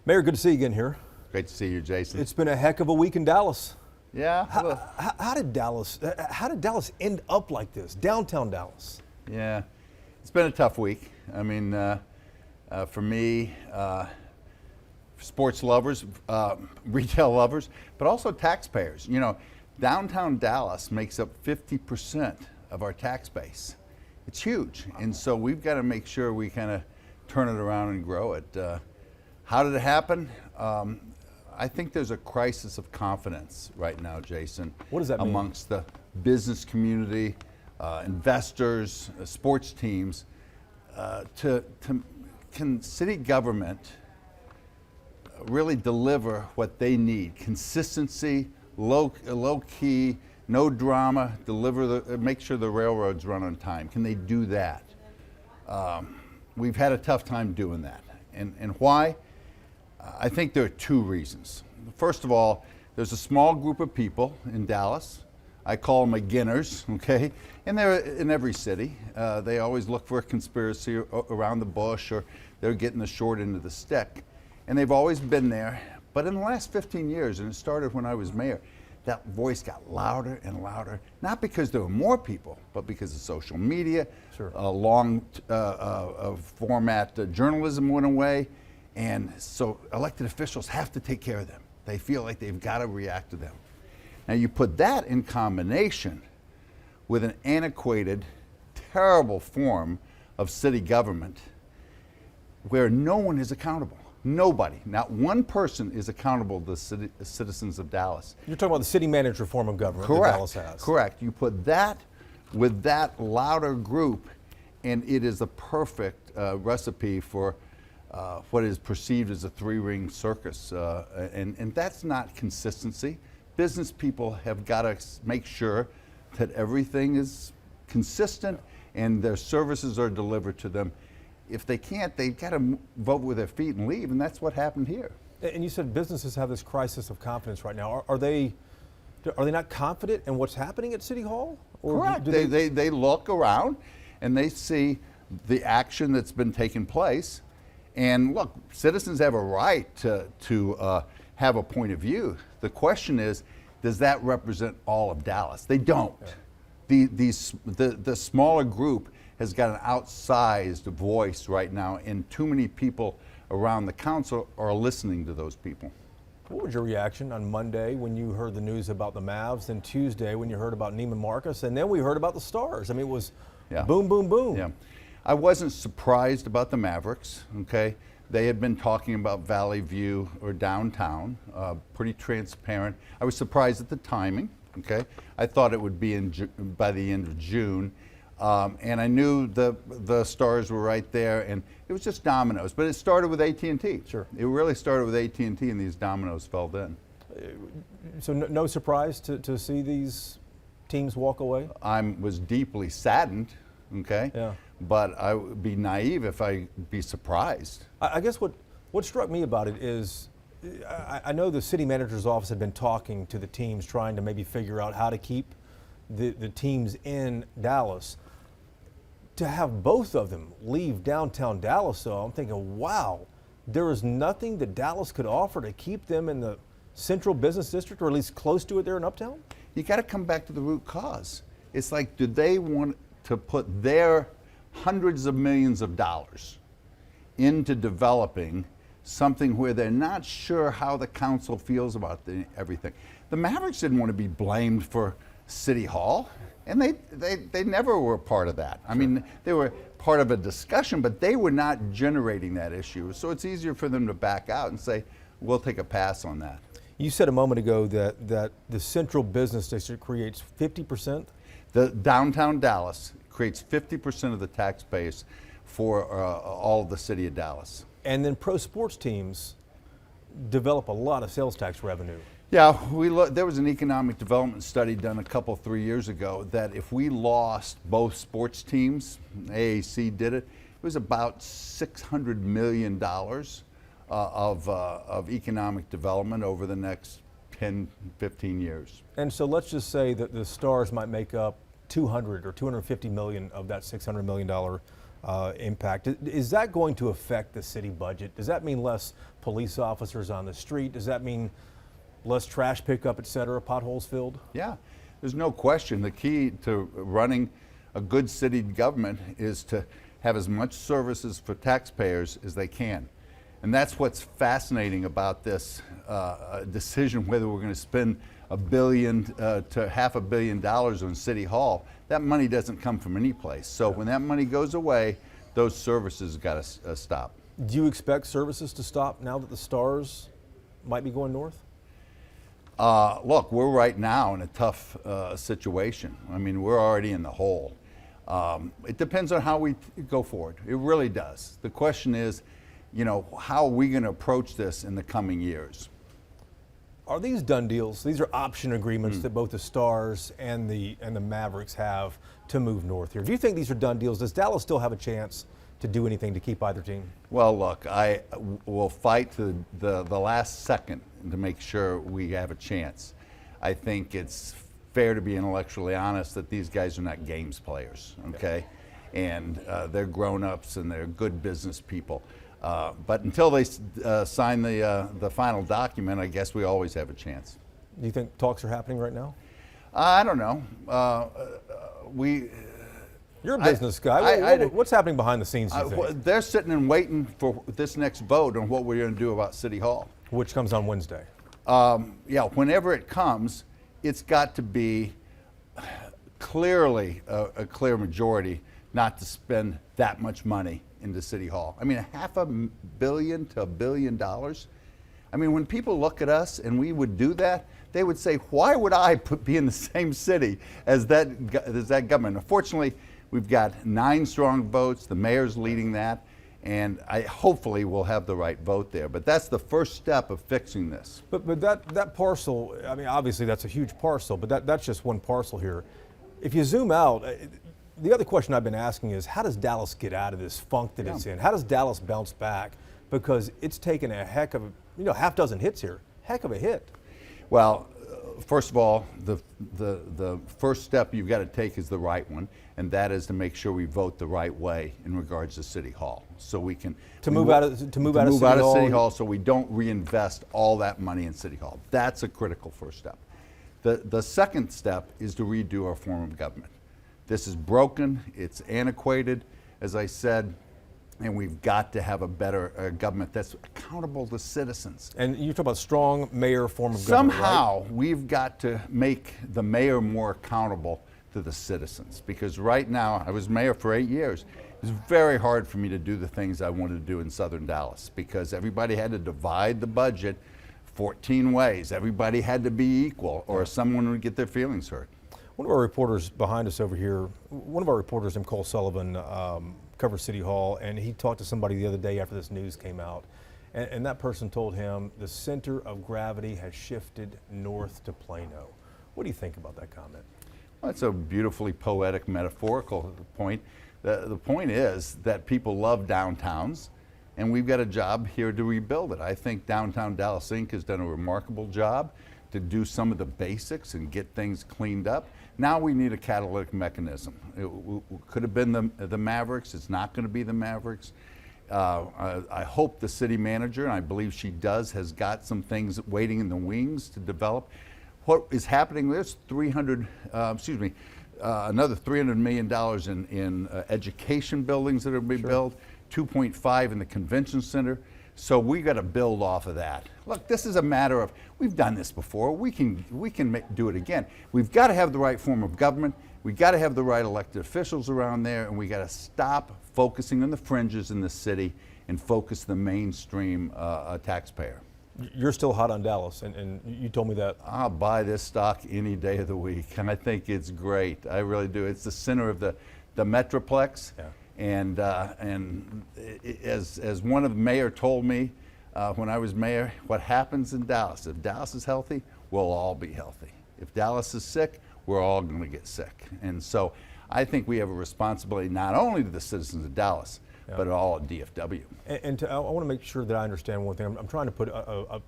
Mayor, good to see you again here. Great to see you, Jason. It's been a heck of a week in Dallas. Yeah. How did Dallas end up like this, downtown Dallas? Yeah, it's been a tough week. I mean, for me, sports lovers, retail lovers, but also taxpayers. You know, downtown Dallas makes up 50% of our tax base. It's huge, and so we've got to make sure we kind of turn it around and grow it. How did it happen? I think there's a crisis of confidence right now, Jason. What does that mean? Amongst the business community, investors, sports teams. Can city government really deliver what they need? Consistency, low key, no drama, make sure the railroads run on time. Can they do that? We've had a tough time doing that. And why? I think there are two reasons. First of all, there's a small group of people in Dallas. I call them beginners, okay? And they're in every city. They always look for a conspiracy around the bush, or they're getting the short end of the stick. And they've always been there. But in the last 15 years, and it started when I was mayor, that voice got louder and louder, not because there were more people, but because of social media. Sure. Long format journalism went away. And so elected officials have to take care of them. They feel like they've got to react to them. Now you put that in combination with an antiquated, terrible form of city government where no one is accountable. Nobody, not one person is accountable to the citizens of Dallas. You're talking about the city manager form of government Correct. that Dallas has. Correct. You put that with that louder group, and it is a perfect recipe for what is perceived as a three-ring circus, and that's not consistency. Business people have got to make sure that everything is consistent and their services are delivered to them. If they can't, they've got to vote with their feet and leave, and that's what happened here. And you said businesses have this crisis of confidence right now. Are they not confident in what's happening at City Hall? Or Correct. They look around and they see the action that's been taking place. And look, citizens have a right to have a point of view. The question is, does that represent all of Dallas? They don't. Yeah. The smaller group has got an outsized voice right now, and too many people around the council are listening to those people. What was your reaction on Monday when you heard the news about the Mavs, then Tuesday when you heard about Neiman Marcus, and then we heard about the Stars? I mean, it was boom, boom, boom. Yeah. I wasn't surprised about the Mavericks, okay? They had been talking about Valley View or downtown, pretty transparent. I was surprised at the timing, okay? I thought it would be by the end of June. And I knew the Stars were right there, and it was just dominoes. But it started with AT&T. Sure. It really started with AT&T, and these dominoes fell in. So no surprise to see these teams walk away? I was deeply saddened, okay? Yeah. But I would be naive if I'd be surprised. I guess what struck me about it is, I know the city manager's office had been talking to the teams, trying to maybe figure out how to keep the teams in Dallas. To have both of them leave downtown Dallas, though, I'm thinking, wow, there is nothing that Dallas could offer to keep them in the central business district, or at least close to it there in Uptown? You got to come back to the root cause. It's like, do they want to put their hundreds of millions of dollars into developing something where they're not sure how the council feels about everything? The Mavericks didn't want to be blamed for City Hall, and they never were part of that. I mean, they were part of a discussion, but they were not generating that issue. So it's easier for them to back out and say, we'll take a pass on that. You said a moment ago that the central business district creates 50%? The downtown Dallas creates 50% of the tax base for all of the city of Dallas. And then pro sports teams develop a lot of sales tax revenue. Yeah, there was an economic development study done 3 years ago that if we lost both sports teams, AAC did it, it was about $600 million of economic development over the next 10, 15 years. And so let's just say that the Stars might make up 200 or 250 million of that $600 million impact. Is that going to affect the city budget? Does that mean less police officers on the street? Does that mean less trash pickup, et cetera, potholes filled? Yeah, there's no question. The key to running a good city government is to have as much services for taxpayers as they can. And that's what's fascinating about this decision, whether we're going to spend $1 billion to $500 million on City Hall. That money doesn't come from any place. So when that money goes away, those services got to stop. Do you expect services to stop now that the stars might be going north? Look, we're right now in a tough situation. I mean, we're already in the hole. It depends on how we go forward. It really does. The question is, you know, how are we going to approach this in the coming years? Are these done deals? These are option agreements that both the Stars and the Mavericks have to move north here. Do you think these are done deals? Does Dallas still have a chance to do anything to keep either team? Well, look, I will fight to the last second to make sure we have a chance. I think it's fair to be intellectually honest that these guys are not games players, okay? And they're grown-ups and they're good business people. But until they sign the final document, I guess we always have a chance. Do you think talks are happening right now? I don't know. You're a business guy. What's happening behind the scenes, do you think? They're sitting and waiting for this next vote on what we're going to do about City Hall. Which comes on Wednesday. Yeah, whenever it comes, it's got to be clearly a clear majority not to spend that much money into City Hall. I mean, $500 million to $1 billion. I mean, when people look at us and we would do that, they would say, why would I be in the same city as that government? Unfortunately, we've got 9 strong votes. The mayor's leading that. And hopefully we'll have the right vote there. But that's the first step of fixing this. But that parcel, I mean, obviously that's a huge parcel, but that's just one parcel here. If you zoom out, the other question I've been asking is, how does Dallas get out of this funk that it's in? How does Dallas bounce back? Because it's taken a heck of, half dozen hits here. Heck of a hit. Well, first of all, the first step you've got to take is the right one, and that is to make sure we vote the right way in regards to City Hall, so we can move out of City Hall, so we don't reinvest all that money in City Hall. That's a critical first step. The second step is to redo our form of government. This is broken, it's antiquated, as I said, and we've got to have a better government that's accountable to citizens. And you talk about strong mayor form of government, Somehow, right? we've got to make the mayor more accountable to the citizens, because right now, I was mayor for 8 years. It was very hard for me to do the things I wanted to do in southern Dallas, because everybody had to divide the budget 14 ways. Everybody had to be equal, or someone would get their feelings hurt. One of our reporters behind us over here, Cole Sullivan, covers City Hall, and he talked to somebody the other day after this news came out, and that person told him the center of gravity has shifted north to Plano. What do you think about that comment? Well, that's a beautifully poetic, metaphorical point. The point is that people love downtowns, and we've got a job here to rebuild it. I think Downtown Dallas Inc. has done a remarkable job to do some of the basics and get things cleaned up. Now we need a catalytic mechanism. It could have been the Mavericks. It's not going to be the Mavericks. I hope the city manager, and I believe she does, has got some things waiting in the wings to develop. What is happening? There's another $300 million in education buildings that are being built, 2.5 in the convention center. So we got to build off of that. Look, this is a matter of, we've done this before. We can do it again. We've got to have the right form of government. We've got to have the right elected officials around there, and we got to stop focusing on the fringes in the city and focus the mainstream taxpayer. You're still hot on Dallas, and you told me that. I'll buy this stock any day of the week, and I think it's great. I really do. It's the center of the Metroplex. Yeah. And as one of the mayor told me when I was mayor, what happens in Dallas, if Dallas is healthy, we'll all be healthy. If Dallas is sick, we're all going to get sick. And so I think we have a responsibility not only to the citizens of Dallas, but all at DFW. I want to make sure that I understand one thing. I'm trying to put a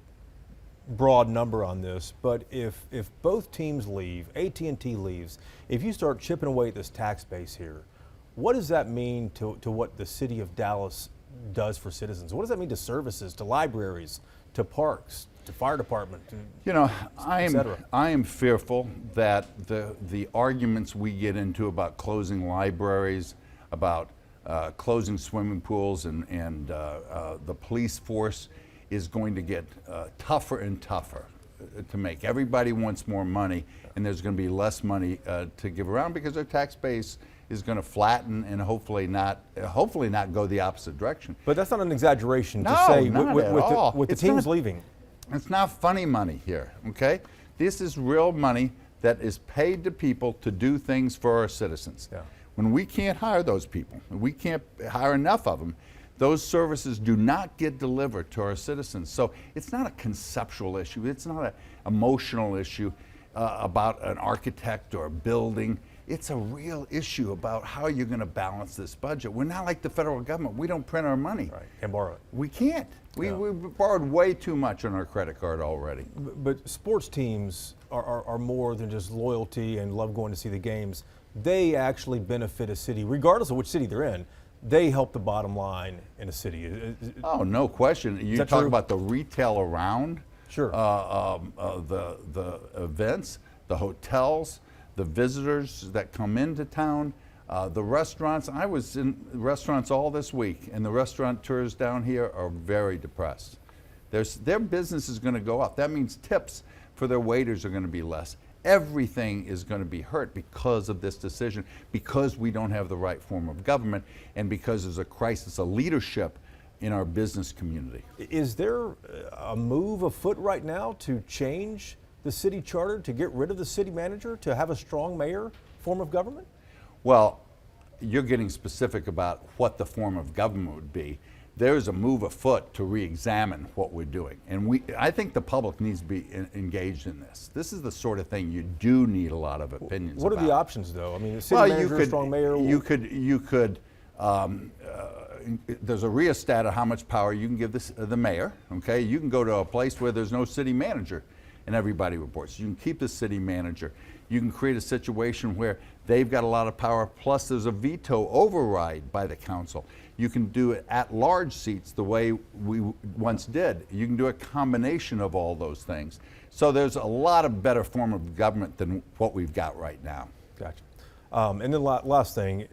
broad number on this, but if both teams leave, AT&T leaves, if you start chipping away at this tax base here, What does that mean to what the city of Dallas does for citizens? What does that mean to services, to libraries, to parks, to fire department? You know, et cetera? I am fearful that the arguments we get into about closing libraries, about closing swimming pools, and the police force is going to get tougher and tougher to make. Everybody wants more money, and there's going to be less money to give around because our tax base is going to flatten and hopefully not go the opposite direction. But that's not an exaggeration to No, say not with, at with all. the It's teams not- leaving. It's not funny money here, okay? This is real money that is paid to people to do things for our citizens. Yeah. When we can't hire those people, we can't hire enough of them, those services do not get delivered to our citizens. So it's not a conceptual issue, it's not an emotional issue about an architect or a building. It's a real issue about how you're going to balance this budget. We're not like the federal government. We don't print our money. Right, and borrow it. We can't. Yeah. We've borrowed way too much on our credit card already. But sports teams are more than just loyalty and love going to see the games. They actually benefit a city, regardless of which city they're in. They help the bottom line in a city. Oh, no question. You that talk true? about the retail around, Sure. the events, the hotels, the visitors that come into town, the restaurants. I was in restaurants all this week, and the restaurateurs down here are very depressed. Their business is going to go up. That means tips for their waiters are going to be less. Everything is going to be hurt because of this decision, because we don't have the right form of government, and because there's a crisis of leadership in our business community. Is there a move afoot right now to change the city charter, to get rid of the city manager, to have a strong mayor form of government? Well, you're getting specific about what the form of government would be. There's a move afoot to re-examine what we're doing. And I think the public needs to be engaged in this. This is the sort of thing you do need a lot of opinions What about. are the options, though? I mean, the city manager, strong mayor. You could. There's a rheostat of how much power you can give the mayor. Okay, you can go to a place where there's no city manager, and everybody reports. You can keep the city manager. You can create a situation where they've got a lot of power. Plus, there's a veto override by the council. You can do it at large seats the way we once did. You can do a combination of all those things. So there's a lot of better form of government than what we've got right now. Gotcha. And then last thing,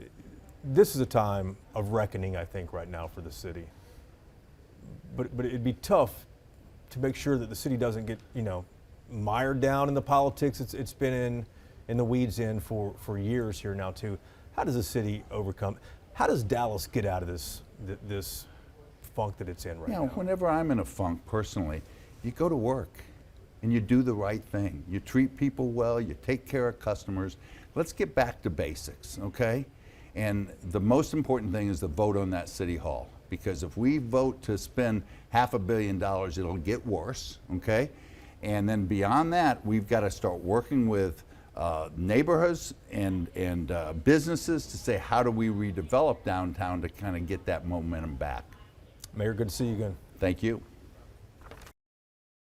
this is a time of reckoning, I think, right now for the city. But it'd be tough to make sure that the city doesn't get, mired down in the politics it's been in the weeds for years here now too. How does the city overcome? How does Dallas get out of this funk that it's in right now? Whenever I'm in a funk personally, you go to work and you do the right thing. You treat people well, you take care of customers. Let's get back to basics, okay? And the most important thing is to vote on that city hall, because if we vote to spend $500 million, it'll get worse, okay? And then beyond that, we've got to start working with neighborhoods and businesses to say, how do we redevelop downtown to kind of get that momentum back? Mayor, good to see you again. Thank you.